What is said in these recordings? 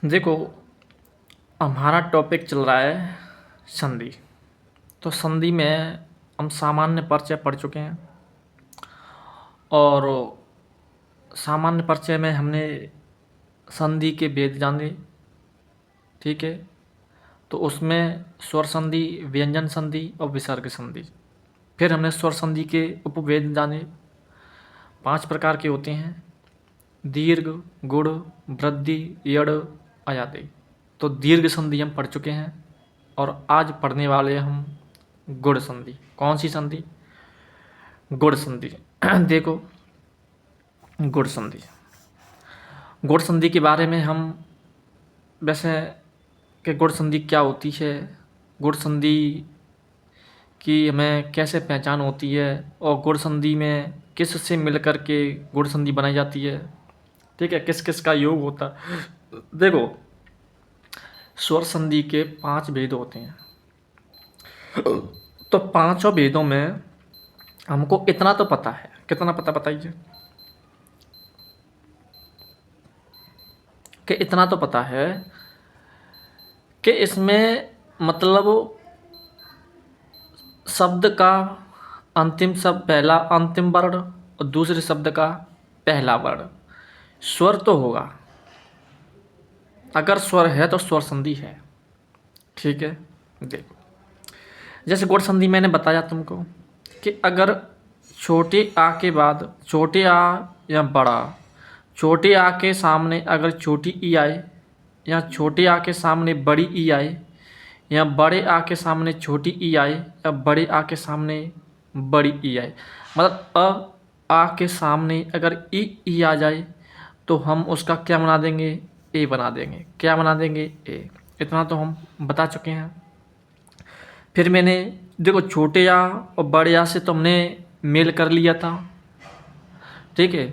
देखो, हमारा टॉपिक चल रहा है संधि। तो संधि में हम सामान्य परिचय पढ़ चुके हैं और सामान्य परिचय में हमने संधि के भेद जाने। ठीक है, तो उसमें स्वर संधि, व्यंजन संधि और विसर्ग संधि। फिर हमने स्वर संधि के उपभेद जाने। 5 प्रकार के होते हैं: दीर्घ, गुण, वृद्धि, यड़, अयादि। तो दीर्घ संधि हम पढ़ चुके हैं और आज पढ़ने वाले हम गुण संधि। कौन सी संधि? गुण संधि। देखो, गुण संधि, गुण संधि के बारे में हम वैसे कि गुण संधि क्या होती है, गुण संधि की हमें कैसे पहचान होती है और गुण संधि में किस से मिलकर के गुण संधि बनाई जाती है। ठीक है, किस किस का योग होता है। देखो, स्वर संधि के 5 भेद होते हैं। तो 5 भेदों में हमको इतना तो पता है। कितना पता बताइए? कि इतना तो पता है कि इसमें मतलब शब्द का अंतिम शब्द पहला अंतिम वर्ण और दूसरे शब्द का पहला वर्ण स्वर तो होगा। अगर स्वर है तो स्वर संधि है। ठीक है, देखो, जैसे गुण संधि मैंने बताया तुमको कि अगर छोटे आ के बाद छोटे आ या बड़ा, छोटे आ के सामने अगर छोटी ई आए या छोटे आ के सामने बड़ी ई आए या बड़े आ के सामने छोटी ई आए या बड़े आ के सामने बड़ी ई आए, मतलब आ के सामने अगर ई आ जाए तो हम उसका क्या बना देंगे? ए बना देंगे। क्या बना देंगे? ए। इतना तो हम बता चुके हैं। फिर मैंने देखो, छोटे आ और बड़े आ से तो हमने मेल कर लिया था। ठीक है,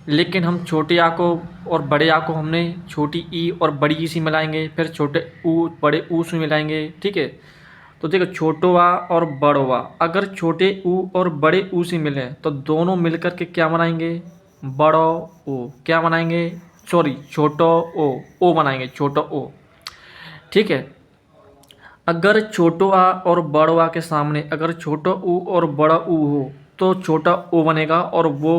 लेकिन हम छोटे आ को और बड़े आ को हमने छोटी ई और बड़ी ई से मिलाएंगे, फिर छोटे ऊ बड़े ऊ से मिलाएंगे। ठीक है, तो देखो, छोटो आ और बड़ो आ अगर छोटे ऊ और बड़े ऊ से मिले तो दोनों मिलकर के क्या बनाएंगे? बड़ो ओ। क्या बनाएंगे? सॉरी, छोटो ओ बनाएंगे, छोटो ओ। ठीक है, अगर छोटो आ और बड़ो आ के सामने अगर छोटो ऊ और बड़ा ऊ हो तो छोटा ओ बनेगा और वो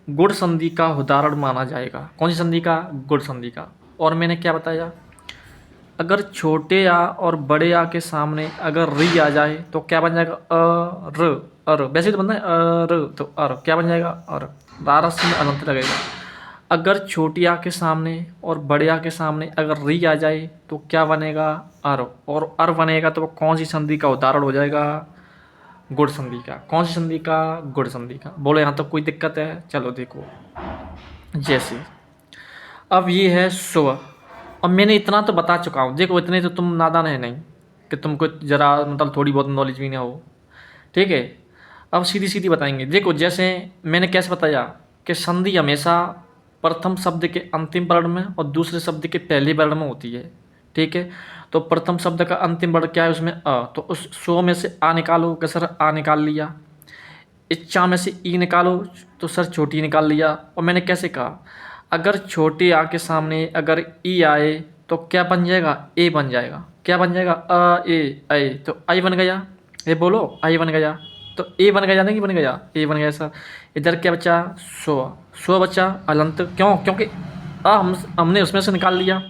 गुण संधि का उदाहरण माना जाएगा। कौन सी संधि का? गुण संधि का। और मैंने क्या बताया? अगर छोटे आ और बड़े आ के सामने अगर री आ जाए तो क्या बन जाएगा? अर। वैसे तो बनता है अर, तो अर क्या बन जाएगा? अर। रारस में अनंत लगेगा। अगर छोटी आ के सामने और बड़े आ के सामने अगर री आ जाए तो क्या बनेगा? अर। और अर बनेगा तो वो कौन सी संधि का उदाहरण हो जाएगा? गुण संधि का। कौन सी संधि का? गुण संधि का। बोलो, यहाँ तक कोई दिक्कत है? चलो देखो, जैसे अब ये है स्व। अब मैंने इतना तो बता चुका हूँ। देखो, इतने तो तुम नादान है नहीं कि तुमको ज़रा मतलब थोड़ी बहुत नॉलेज भी ना हो। ठीक है, अब सीधी सीधी बताएंगे। देखो, जैसे मैंने कैसे बताया कि संधि हमेशा प्रथम शब्द के अंतिम वर्ण में और दूसरे शब्द के पहले वर्ण में होती है। ठीक है, तो प्रथम शब्द का अंतिम वर्ण क्या है? उसमें अ। तो उस स्व में से आ निकालो, कि सर आ निकाल लिया। इच्छा में से ई निकालो तो सर छोटी निकाल लिया। और मैंने कैसे कहा? अगर छोटे आ के सामने अगर ई आए तो क्या बन जाएगा? ए बन जाएगा। क्या बन जाएगा? अ ए ऐ, तो आई बन गया। ये बोलो, आई बन गया। तो ए बन गया, नहीं बन गया? ए बन गया सर। इधर क्या बचा? स्व। स्व बचा अलंत। क्यों? क्योंकि हमने उसमें से निकाल लिया।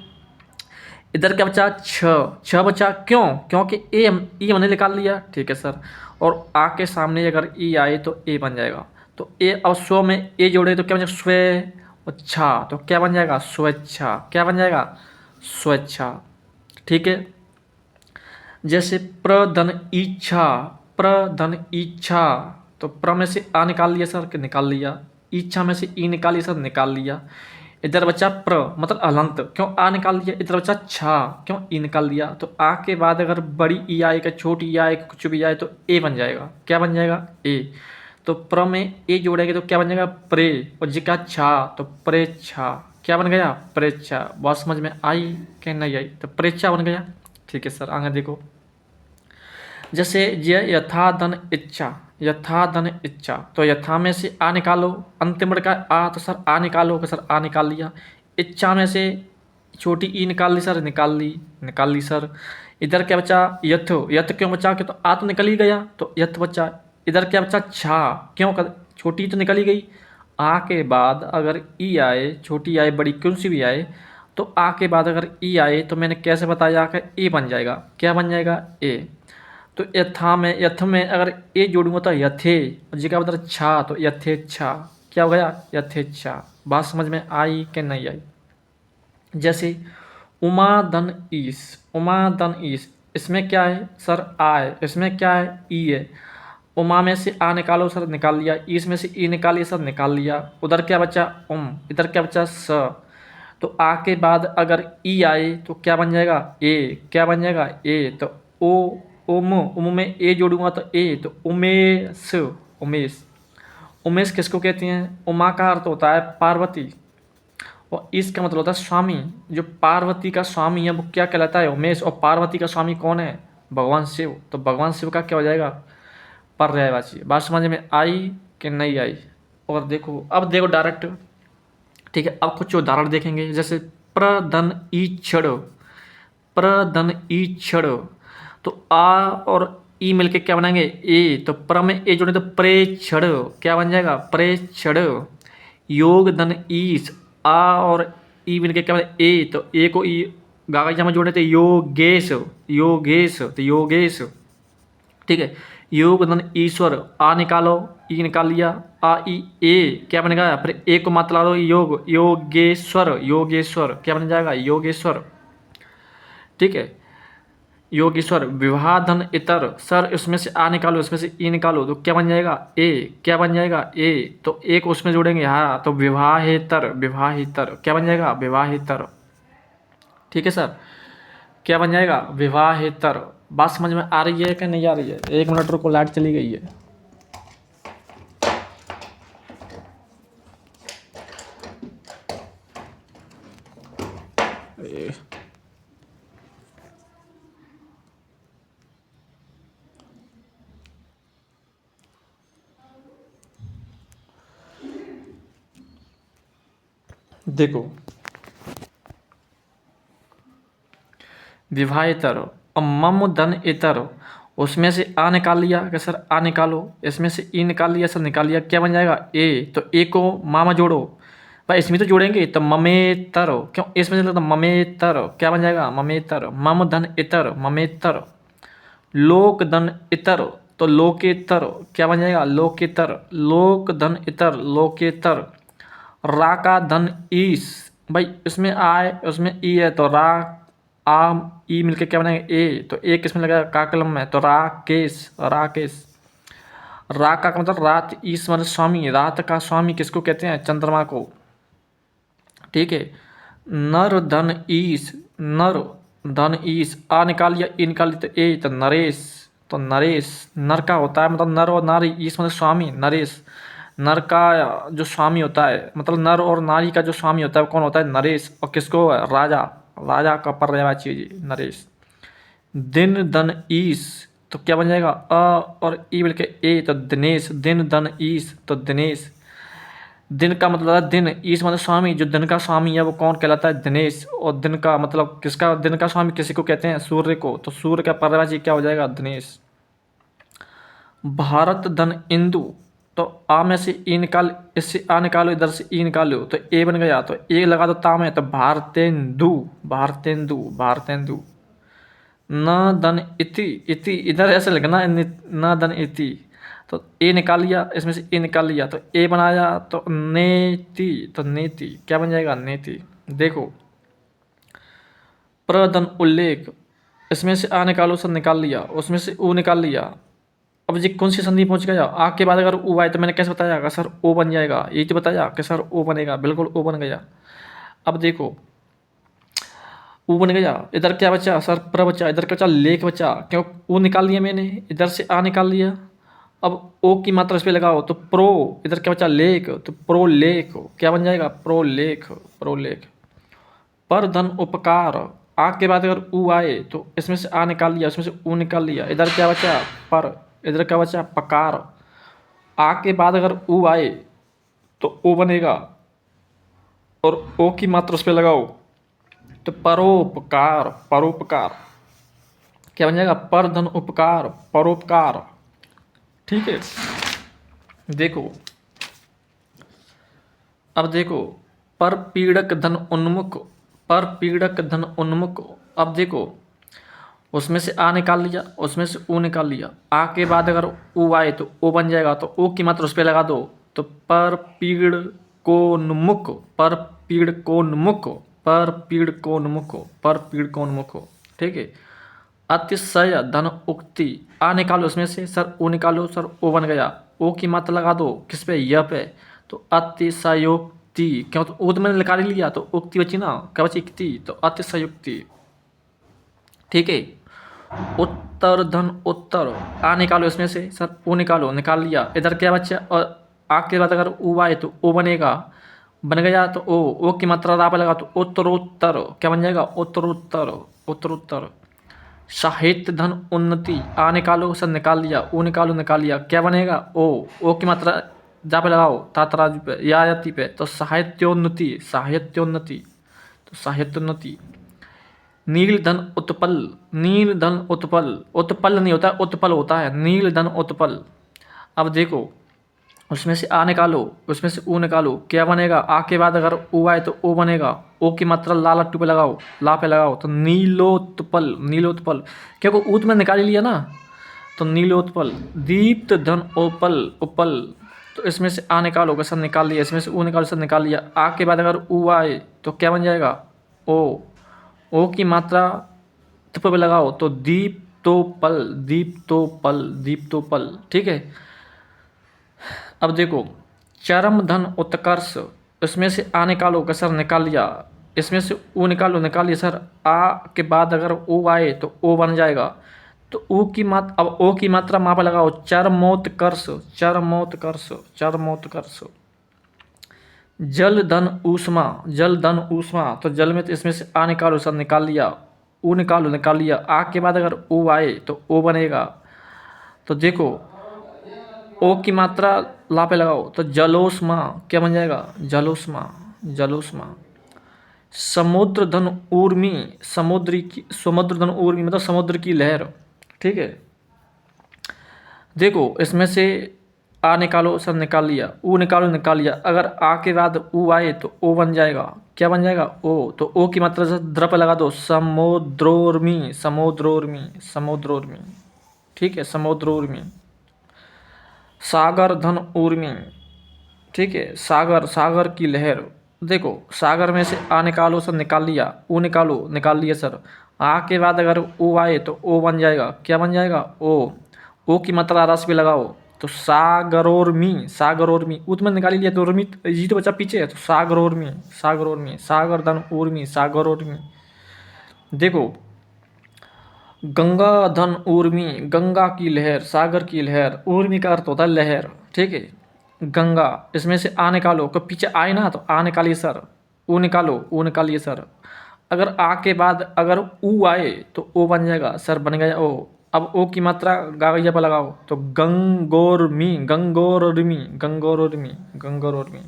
इधर क्या बचा? छ बचा। क्यों? क्योंकि ए ई हमने निकाल लिया। ठीक है सर। और आ के सामने अगर ई आए तो ए बन जाएगा। तो ए और स्व में ए जोड़े तो क्या बन जाएगा? स्वे और छा, तो क्या बन जाएगा? स्वेच्छा। क्या बन जाएगा? स्वेच्छा। ठीक है, जैसे प्रधन इच्छा, प्रधन इच्छा, तो प्र में से आ निकाल लिया सर, कि निकाल लिया। इच्छा में से ई निकाल लिया सर, निकाल लिया। इधर बचा प्र मतलब अलंत, क्यों आ निकाल लिया। इधर बचा छा, क्यों ई निकाल लिया। तो आ के बाद अगर बड़ी ई आएगा, छोटी ई आएगा, कुछ भी आए तो ए बन जाएगा। क्या बन जाएगा? ए। तो प्र में ए जोड़ेंगे तो क्या बन जाएगा? प्रे। और जी का छा तो प्रेच्छा। क्या बन गया? प्रेच्छा। बात समझ में आई कि नहीं आई? तो प्रेच्छा बन गया। ठीक है सर, आगे देखो, जैसे ये यथा धन इच्छा, यथा धन इच्छा, तो यथा में से आ निकालो, अंतिम वर्ड का आ तो सर आ निकालो, कि सर आ निकाल लिया। इच्छा में से छोटी ई निकाल ली सर, निकाल ली सर। इधर क्या बचा, यथ। यथ क्यों बचा, कि तो आ तो निकल ही गया तो यथ बचा। इधर क्या बचा, छा। क्यों कर, छोटी तो निकल ही गई। आ के बाद अगर ई आए, छोटी आए बड़ी कौन सी भी आए, तो आ के बाद अगर ई आए तो मैंने कैसे बताया कि ए बन जाएगा। क्या बन जाएगा, ए। तो यथ में अगर ए जोड़ूंगा तो यथे, और जी का मतलब छा, तो यथेच्छा। क्या हो गया, यथेच्छा। बात समझ में आई कि नहीं आई। जैसे उमा धन ईस, उमा धन ईस, इसमें क्या है सर, आ है। इसमें क्या है, ई है। उमा में से आ निकालो सर, निकाल लिया। ईस में से ई निकालिए सर, निकाल लिया। उधर क्या बचा, इधर क्या बचा, स। तो आ के बाद अगर ई आए तो क्या बन जाएगा, ए। क्या बन जाएगा, ए। तो ओ, उम में ए जोड़ूंगा तो ए, तो उमेश। उमेश। उमेश किसको कहते हैं, उमा का अर्थ होता है पार्वती, और इसका मतलब होता है स्वामी। जो पार्वती का स्वामी है वो क्या कहलाता है, उमेश। और पार्वती का स्वामी कौन है, भगवान शिव। तो भगवान शिव का क्या हो जाएगा, पर्यायवाची। बात समझ में आई कि नहीं आई। और देखो, अब देखो डायरेक्ट, ठीक है। अब कुछ उदाहरण देखेंगे, जैसे प्रधन ईक्षण, प्रधन ईक्षण। तो आ और ई मिलके क्या बनाएंगे, ए। तो प्र में ए जोड़े तो प्रेक्षण। क्या बन जाएगा, प्रेक्षण। योग धन ईस, आ और ई मिलके क्या बने, ए। तो ए को ई गागा में जोड़े थे योगेश, योगेश, तो योगेश। ठीक है। योग धन ईश्वर, आ निकालो, ई निकाल लिया। आ ई ए क्या बनेगा, फिर ए को मात्रा लो, योग, योगेश्वर, योगेश्वर। क्या बन जाएगा, योगेश्वर। ठीक है। योगेश्वर। विवाह धन इतर, सर इसमें से आ निकालो, इसमें से ई निकालो, तो क्या बन जाएगा, ए। क्या बन जाएगा, ए। तो ए को उसमें जोड़ेंगे, हाँ, तो विवाहेतर, विवाहेतर। क्या बन जाएगा, विवाहेतर। ठीक है सर। क्या बन जाएगा, विवाहेतर। बात समझ में आ रही है कि नहीं आ रही है। 1 मिनट रुको, लाइट चली गई है। देखो, विवाहेतर और मम धन इतर, उसमें से आ निकाल लिया कि सर आ निकालो, इसमें से ई निकाल लिया सर, निकाल लिया। क्या बन जाएगा, ए। तो ए को मामा जोड़ो भाई, इसमें तो जोड़ेंगे, तो ममेतर। क्यों, इसमें से तो ममेतर। क्या बन जाएगा, ममेतर। मम धन इतर, ममेतर। लोक धन इतर, तो लोकेतर। क्या बन जाएगा, लोकेतर। लोक धन इतर, लोकेतर। रा का धन ईस, भाई इसमें आ है, उसमें ई है, तो रा, आ, ई मिलके क्या बनेगा, ए। तो ए किसमें लगेगा, का कलम में, तो राकेश, राकेश। रा का मतलब रात, ईस मतलब स्वामी। रात का स्वामी किसको कहते हैं, चंद्रमा को। ठीक है। नर धन ईस, नर धन ईस, आ निकाल लिया, ई निकाल लिया, तो ए। तो नरेश, तो नरेश। नर का होता है मतलब नर और नारी, ईस मतलब स्वामी, नरेश। नर का जो स्वामी होता है, मतलब नर और नारी का जो स्वामी होता है वो कौन होता है, नरेश। और किसको, राजा, राजा का पर्यायवाची नरेश। दिन धन ईस, तो क्या बन जाएगा, अ और ई मिलके ए, तो दिनेश। दिन धन ईस, तो दिनेश। दिन का मतलब है दिन, ईस मतलब स्वामी। जो दिन का स्वामी है वो कौन कहलाता है, दिनेश। और दिन का मतलब किसका, दिन का स्वामी किसी को कहते हैं, सूर्य को। तो सूर्य का पर्यायवाची क्या हो जाएगा, दिनेश। भारत धन इंदु, तो आ में से ई निकाल, इससे आ निकालो, इधर से ई निकालो, तो ए बन गया। तो ए लगा दो ता में, तो भारतेंदु, भारतेंदु, भारतेंदु। न धन इति, इति इधर ऐसे लिखना, न धन इति। तो ए निकाल लिया, इसमें से ए निकाल लिया, तो ए बनाया, तो नेति, तो नेति। क्या बन जाएगा, नेति। देखो, प्रधन उल्लेख, इसमें से आ निकालो सर, निकाल लिया, उसमें से ऊ निकाल लिया। अब जी कौन सी संधि पहुंच गया, आ के बाद अगर ऊ आए तो मैंने कैसे बताया कि सर ओ बन जाएगा, यही तो बताया कि सर ओ बनेगा, बिल्कुल ओ बन गया। अब देखो, ऊ बन गया, इधर क्या बचा सर, प्र बचा, इधर क्या बचा, लेख बचा। क्यों, ऊ निकाल लिया मैंने, इधर से आ निकाल लिया। अब ओ की मात्रा इस पे लगाओ, तो प्रो, इधर क्या बचा, लेख, तो प्रो लेख। क्या बन जाएगा, प्रो लेख, प्रो लेख। पर धन उपकार, आ के बाद अगर ऊ आए तो इसमें से आ निकाल लिया, उसमें से ऊ निकाल लिया। इधर क्या बचा, पर, इधर क्या बचा, पकार। आ के बाद अगर ऊ आए तो ओ बनेगा, और ओ की मात्रा उस पर लगाओ, तो परोपकार, परोपकार क्या बन जाएगा? पर धन उपकार, परोपकार। ठीक है, देखो अब देखो, पर पीड़क धन उन्मुख, पर पीड़क धन उन्मुख। अब देखो, उसमें से आ निकाल लिया, उसमें से ऊ निकाल लिया, आ के बाद अगर ऊ आए तो ओ बन जाएगा, तो ओ की मात्रा उस पर लगा दो, तो पर पीड़ कोन्मुख, पर पीड़ कोन्मुख, पर पीड़ कोन्मुख, पर पीड़ कोन्मुख। ठीक है, अतिशय धन उक्ति, आ निकालो उसमें से सर, ओ निकालो सर, ओ बन गया, ओ की मात्रा लगा दो किस पे? य पे, तो अतिशयोक्ति। क्यों? तो ओ तो मैंने निकाल ही लिया, तो उक्ति बची ना, क्या बची? इक्ति, तो अतिशयोक्ति। ठीक है, उत्तर धन उत्तर, आ निकालो इसमें से सर, ओ निकालो, निकाल लिया, इधर क्या बच्चा? और आ के बाद अगर ऊ आए तो ओ बनेगा, बन गया, तो ओ की मात्रा रा पे लगा, तो उत्तरोत्तर क्या बन जाएगा? उत्तरोत्तर, उत्तरोत्तर। साहित्य धन उन्नति, आ निकालो सर, निकाल लिया, ओ निकालो, निकाल लिया, क्या बनेगा? ओ की मात्रा जा पे लगाओ, तातराजू पे या यति पे, तो साहित्योन्नति, साहित्योन्नति, तो साहित्योन्नति। नील धन उत्पल, नील धन उत्पल, उत्पल नहीं होता, उत्पल होता है, नील धन उत्पल। अब देखो, उसमें से आ निकालो, उसमें से ऊ निकालो, क्या बनेगा? आ के बाद अगर ऊ आए तो ओ बनेगा, ओ की मात्रा ला लट्टू पे लगाओ, ला पे लगाओ, तो नीलोत्पल, नीलोत्पल, क्योंकि ऊ तो मैं निकाल ही लिया ना, तो नीलोत्पल। दीप्त धन ओपल, उपल, तो इसमें से आ निकालो, सर निकाल लिया, इसमें से ऊ निकालो, सर निकाल लिया, आ के बाद अगर ऊ आए तो क्या बन जाएगा? ओ की मात्रा तप पे लगाओ, तो दीप्तोपल, दीप्तोपल, दीप्तोपल। ठीक है, अब देखो, चरम धन उत्कर्ष, इसमें से आ निकालो, सर निकाल लिया, इसमें से ऊ निकालो, निकाल लिया सर, आ के बाद अगर ओ आए तो ओ बन जाएगा, तो ऊ की मात्रा, अब ओ की मात्रा वहाँ पे लगाओ, चरमोत्कर्ष, चरमोत्कर्ष, चरमोत्कर्ष। जल धन ऊष्मा, जल धन ऊष्मा, तो जल में तो इसमें से आ निकालो सर, निकाल लिया, ऊ निकालो, निकाल लिया, आ के बाद अगर ओ आए तो ओ बनेगा, तो देखो ओ की मात्रा ला पे लगाओ, तो जलोष्मा क्या बन जाएगा? जलोष्मा, जलोष्मा। समुद्र धन ऊर्मी, समुद्री की, समुद्र धन ऊर्मी मतलब समुद्र की लहर। ठीक है, देखो इसमें से आ निकालो सर, निकाल लिया, ऊ निकालो, निकाल लिया, अगर आ के बाद ऊ आए तो ओ बन जाएगा, क्या बन जाएगा? ओ, तो ओ की मात्रा से द्र पे लगा दो, समुद्रोर्मी, समुद्रोर्मी, समुद्रोर्मी। ठीक है, समुद्रोर्मी। सागर धन ऊर्मी, ठीक है, सागर, सागर की लहर। देखो सागर में से आ निकालो सर, निकाल लिया, ऊ निकालो, निकाल लिया सर, आ के बाद अगर ओ आए तो ओ बन जाएगा, क्या बन जाएगा? ओ की मात्रा रस भी लगाओ, तो सागरोर्मी, सागरोर्मी, ऊ तो मैंने निकाल लिया, तो उर्मी जी तो बच्चा पीछे है, तो सागरोर्मी, सागरोर्मी, सागर धन ऊर्मी, सागरोर्मी। देखो गंगा धन ऊर्मी, गंगा की लहर, सागर की लहर, ऊर्मी का अर्थ होता है लहर। ठीक है, गंगा, इसमें से आ निकालो, को पीछे आए ना तो आ निकालिए सर, ऊ निकालो, ऊ निकालिए सर, अगर आ के बाद अगर ऊ आए तो ओ बन जाएगा, सर बन गया ओ। अब ओ की मात्रा गागैया पर लगाओ, तो गंगोर्मी, गंगोर्मी, गंगोर्मी, गंगोर्मी।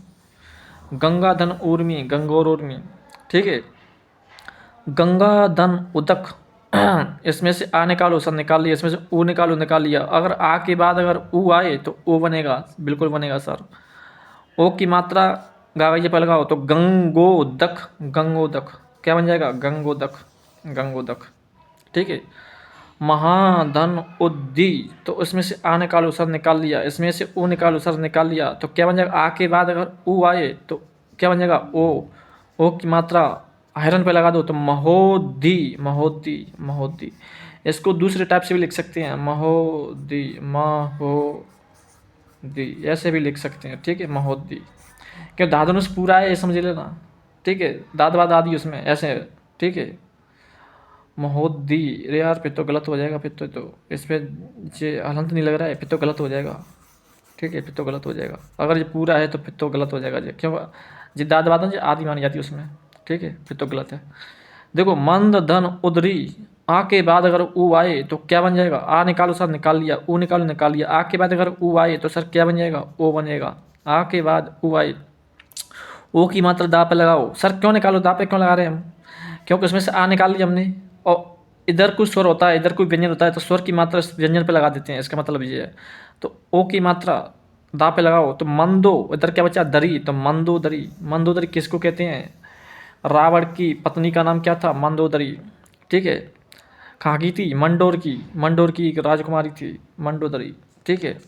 गंगा धन ऊर्मी, गंगोर्मी। ठीक है, गंगा धन उदक, इसमें से आ निकालो सर, निकाल लिया, इसमें से ऊ निकालो, निकाल लिया, अगर आ के बाद अगर ऊ आए तो ओ बनेगा, बिल्कुल बनेगा सर। ओ की मात्रा गागैया पे लगाओ, तो गंगोदक, गंगोदक, क्या बन जाएगा? गंगोदक, गंगोदक। ठीक है, महाधन उद्दी, तो इसमें से आ निकालो सर, निकाल लिया, इसमें से ओ निकालो सर, निकाल लिया, तो क्या बन जाएगा? आ के बाद अगर ऊ आए तो क्या बन जाएगा? ओ की मात्रा आयरन पे लगा दो, तो महोदी, महोदी, महोदी। इसको दूसरे टाइप से भी लिख सकते हैं, महोदी, महोदी, ऐसे भी लिख सकते हैं। ठीक है, महोदी, क्यों दादनुष पूरा है ये समझ लेना। ठीक है, दाद बाद आदि उसमें ऐसे। ठीक है, महोदी, अरे यार फिर तो गलत हो जाएगा, फिर तो इस पर ये हलंत नहीं लग रहा है, फिर तो गलत हो जाएगा। ठीक है, फिर तो गलत हो जाएगा, अगर ये पूरा है तो फिर तो गलत हो जाएगा जी, क्यों जी दाद बाद जी आदि मानी जाती है उसमें। ठीक है, फिर तो गलत है। देखो मंद धन उदरी, आ के बाद अगर ऊ आए तो क्या बन जाएगा? आ निकालो सर, निकाल लिया, ऊ निकालो, निकाल लिया, आ के बाद अगर ऊ आए तो सर क्या बन जाएगा? ओ बनेगा। आ के बाद ऊ आए, ओ की मात्रा दा पे लगाओ सर, क्यों निकालो, दा पे क्यों लगा रहे हैं हम? क्योंकि उसमें से आ निकाल लिया हमने, और इधर कोई स्वर होता है, इधर कोई व्यंजन होता है, तो स्वर की मात्रा इस व्यंजन पे लगा देते हैं, इसका मतलब ये है। तो ओ की मात्रा दा पे लगाओ तो मंदो, इधर क्या बचा दरी, तो मंदोदरी। मंदोदरी किसको कहते हैं? रावण की पत्नी का नाम क्या था? मंदोदरी। ठीक है। कहाँ की थी? मंडोर की। मंडोर की एक राजकुमारी थी मंडोदरी। ठीक है।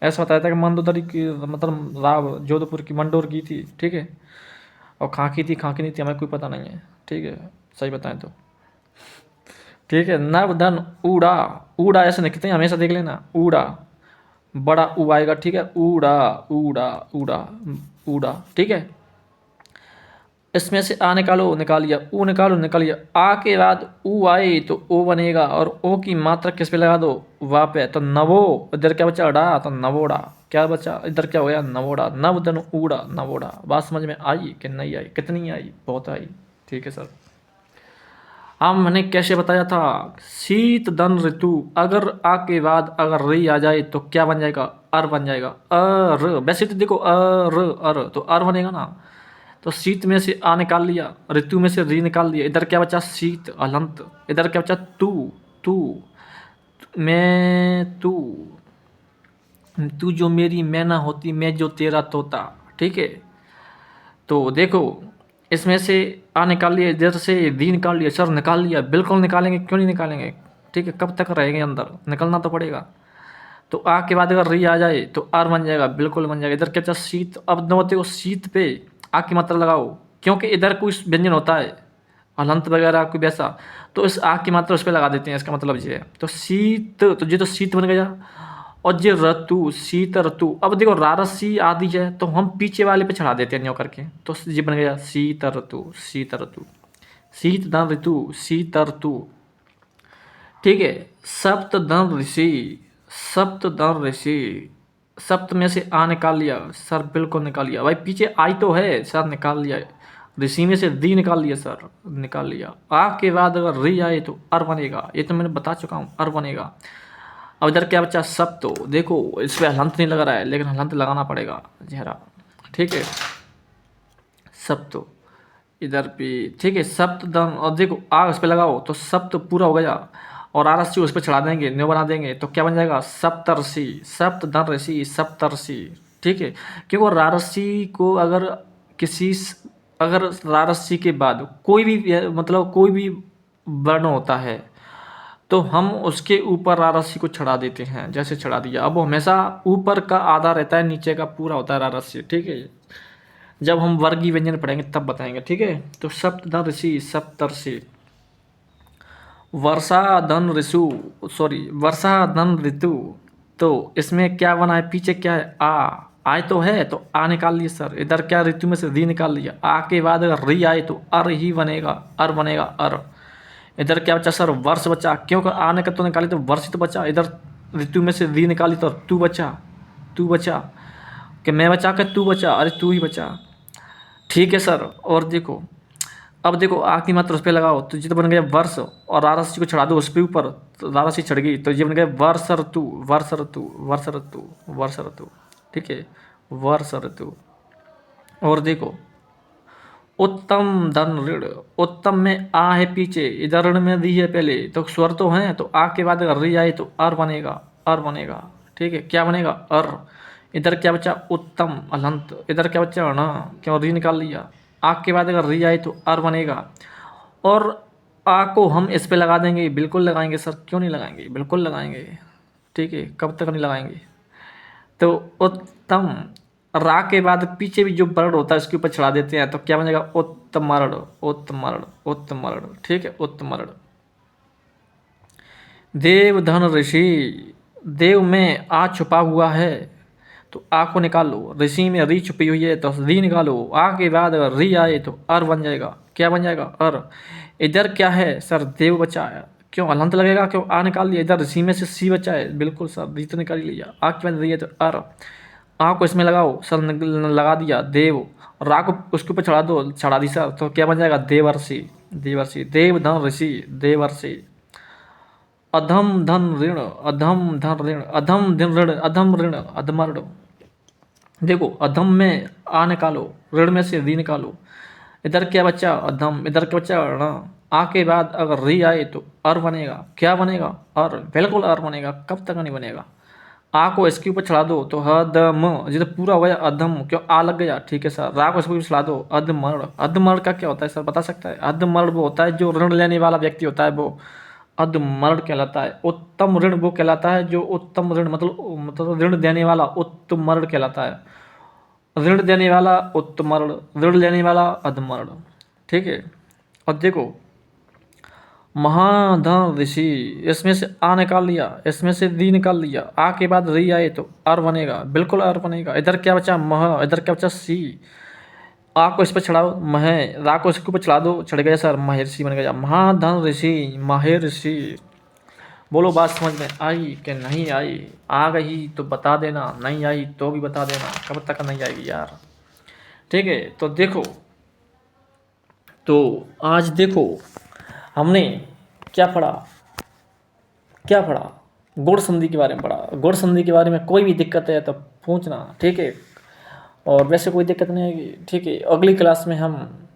ऐसा बताया था कि मंदोदरी की मतलब राव जोधपुर की मंडोर की थी। ठीक है। और खाकी थी खाकी नहीं थी हमें कोई पता नहीं है। ठीक है, सही बताएं तो। ठीक है। नव धन ऊड़ा, ऊड़ा ऐसे लिखते हैं हमेशा, देख लेना। ऊड़ा बड़ा ऊ आएगा। ठीक है। ऊड़ा ऊड़ा ऊड़ा ऊड़ा। ठीक है। इसमें से आ निकालो, निकाल लिया। ऊ निकालो, निकाल लिया। आ के बाद ऊ आए तो ओ बनेगा, और ओ की मात्रा किस पे लगा दो? वा पे। तो नवो, इधर क्या बचा? डा, तो नवोड़ा। क्या बचा? इधर क्या हो गया? नवोड़ा। नव धन ऊड़ा नवोड़ा। बात समझ में आई कि नहीं आई? कितनी आई? बहुत आई। ठीक है सर। हम मैंने कैसे बताया था? शीत दन ऋतु, अगर आ के बाद अगर री आ जाए तो क्या बन जाएगा? अर बन जाएगा। अर, वैसे तो देखो अर तो अर बनेगा ना। तो शीत में से आ निकाल लिया, ऋतु में से री निकाल लिया, इधर क्या बचा? शीत अलंत। इधर क्या बचा? तू। तू मैं तू, तू जो मेरी मैना होती, मैं जो तेरा तोता। ठीक है। तो देखो इसमें से आ निकाल लिया, इधर से दी निकाल लिया, सर निकाल लिया। बिल्कुल निकालेंगे, क्यों नहीं निकालेंगे? ठीक है। कब तक रहेंगे अंदर? निकलना तो पड़ेगा। तो आ के बाद अगर री आ जाए तो आर बन जाएगा, बिल्कुल बन जाएगा। इधर क्या बचा? शीत। अब नवते को शीत पे आ की मात्रा लगाओ, क्योंकि इधर कोई व्यंजन होता है हलंत वगैरह कोई वैसा, तो इस आ की मात्रा उस पर लगा देते हैं, इसका मतलब ये है। तो शीत, तो ये तो शीत बन गया। और ये ऋतु, शीत ऋतु। अब देखो रारसी आदि है तो हम पीछे वाले पे चढ़ा देते हैं न्यों करके, तो ये बन गया शीत ऋतु। शीत ऋतु, शीत दन ऋतु, शीत ऋतु। ठीक है। सप्त दन ऋषि, सप्त दन ऋषि। सप्त में से आ निकाल लिया, सर बिल्कुल निकाल लिया भाई। पीछे आई तो है सर, निकाल लिया। ऋषि में से दी निकाल लिया सर, निकाल लिया। आ के बाद अगर री आए तो अर बनेगा, ये तो मैंने बता चुका हूँ, अर बनेगा। अब इधर क्या बचा? सप्त। देखो इस पर हलंत नहीं लग रहा है, लेकिन हलंत लगाना पड़ेगा जहरा। ठीक है। सप्त इधर भी। ठीक है। सप्त दम, और देखो आ उस पर लगाओ तो सप्त पूरा हो गया, और आरसी उस पर चढ़ा देंगे, न्यू बना देंगे, तो क्या बन जाएगा? सप्तर्षि। सप्त धन ऋषि सप्तर्षि। ठीक है। क्योंकि रारसी को अगर किसी अगर रारसी के बाद कोई भी मतलब कोई भी वर्ण होता है तो हम उसके ऊपर रारसी को चढ़ा देते हैं, जैसे चढ़ा दिया। अब वो हमेशा ऊपर का आधा रहता है, नीचे का पूरा होता है रारसी। ठीक है। जब हम वर्गीय व्यंजन पढ़ेंगे तब बताएंगे। ठीक है। तो सप्तधन ऋषि सप्तर्षि। वर्षा धन ऋषु, सॉरी वर्षा धन ऋतु। तो इसमें क्या बना है? पीछे क्या है? आ। आय तो है तो आ निकाल लिया सर। इधर क्या? ऋतु में से री निकाल लिया। आ के बाद अगर री आए तो अर ही बनेगा, अर बनेगा अर। इधर क्या बचा सर? वर्ष बचा, क्योंकि आने का तो निकाली तो वर्ष तो बचा। इधर ऋतु में से री निकाली तो तू बचा, तू बचा। कि मैं बचा के तू बचा? अरे तू ही बचा। ठीक है सर। और देखो अब देखो आ की मात्रा उस पर लगाओ तो ये तो बन गया वर्ष, और रारसी को चढ़ा दो उस पर ऊपर, तो रारसी चढ़ गई, तो ये बन गया वर्ष ऋतु। वर्ष ऋतु, वर्ष ऋतु, वर्ष ऋतु। ठीक है। वर्ष ऋतु। और देखो उत्तम धन ऋण, उत्तम में आ है पीछे, इधर ऋण में दी है पहले, तो स्वर तो है, तो आ के बाद अगर री आए तो अर बनेगा, अर बनेगा। ठीक है। क्या बनेगा? अर। इधर क्या बचा? उत्तम अलंत। इधर क्या बचा? ना, क्यों री निकाल लिया। आ के बाद अगर री आए तो अर बनेगा, और आ को हम इस पे लगा देंगे, बिल्कुल लगाएंगे सर, क्यों नहीं लगाएंगे? बिल्कुल लगाएंगे। ठीक है। कब तक नहीं लगाएंगे? तो उत्तम, रा के बाद पीछे भी जो वर्ण होता है उसके ऊपर चढ़ा देते हैं, तो क्या बनेगा? उत्तमर्ण, उत्तमर्ण, उत्तमर्ण। ठीक है। उत्तमर्ण। देव धन ऋषि, देव में आ छुपा हुआ है तो आ को निकालो, ऋषि में री छुपी हुई है तो री निकालो। आ के बाद अगर री आए तो अर बन जाएगा। क्या बन जाएगा? अर। इधर क्या है सर? देव बचा है, क्यों हलंत लगेगा? क्यों? आ निकाल लिया। इधर ऋषि में से सी बचा है, बिल्कुल सर, री तो निकाल ही लिया। आ के बाद री है तो अर। आ को इसमें लगाओ सर, लगा दिया देव। रा को उसके ऊपर चढ़ा दो, चढ़ा दी सर, तो क्या बन जाएगा? देवर्षि, देवर्षि। देव धन ऋषि देवर्षि। अधम धन ऋण, अधम धन ऋण, अधम धन ऋण, अधम ऋण, अधमर्ण। देखो अधम में आ निकालो, ऋण में से री निकालो। इधर क्या बचा अधम, इधर क्या बचा ण। आ के बाद अगर री आए तो अर बनेगा। क्या बनेगा? अर, बिल्कुल अर बनेगा। कब तक नहीं बनेगा? आ को इसके ऊपर चढ़ा दो तो हदम, जिधर पूरा हो गया अधम, क्यों आ लग गया, ठीक है सर। रा को इसके ऊपर चढ़ा दो अधमर्ण। अधमर्ण का क्या होता है सर, बता सकता है? अधमर्ण वो होता है जो ऋण लेने वाला व्यक्ति होता है, वो अधमर्ण कहलाता है। उत्तम ऋण वो कहलाता है जो उत्तम ऋण मतलब ऋण देने वाला उत्तमर्ण कहलाता है। ऋण देने वाला उत्तमर्ण, ऋण लेने वाला अधमर्ण, ठीक है। और देखो महाधन ऋषि, इसमें से आ निकाल लिया, इसमें से री निकाल लिया, आ के बाद री आए तो अर बनेगा, बिल्कुल अर बनेगा। इधर क्या बचा मह, इधर क्या बचा सी। आ को इस पर चढ़ाओ मह, रा को इसके ऊपर चढ़ा दो, चढ़ गया सर महर्षि बन गया। महाधन ऋषि महर्षि। बोलो बात समझ में आई कि नहीं आई? आ गई तो बता देना, नहीं आई तो भी बता देना। कब तक नहीं आएगी यार, ठीक है। तो देखो, तो आज देखो हमने क्या पढ़ा, क्या पढ़ा? गुण संधि के बारे में पढ़ा। गुण संधि के बारे में कोई भी दिक्कत है तो पूछना, ठीक है। और वैसे कोई दिक्कत नहीं आएगी, ठीक है। अगली क्लास में हम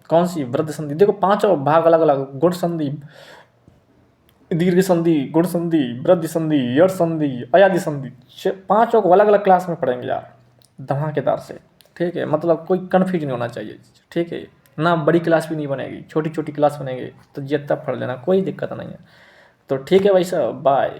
कौन सी वृद्ध संधि, देखो पांचों भाग अलग अलग, गुण संधि, दीर्घ संधि, गुण संधि, वृद्धि संधि, यड़ संधि, अयादि संधि, पांचों को अलग अलग क्लास में पढ़ेंगे यार, धमाकेदार से, ठीक है। मतलब कोई कन्फ्यूज नहीं होना चाहिए, ठीक है ना। बड़ी क्लास भी नहीं बनेगी, छोटी छोटी क्लास बनेगी, तो जितना पढ़ लेना, कोई दिक्कत नहीं है। तो ठीक है भाई साहब, बाय।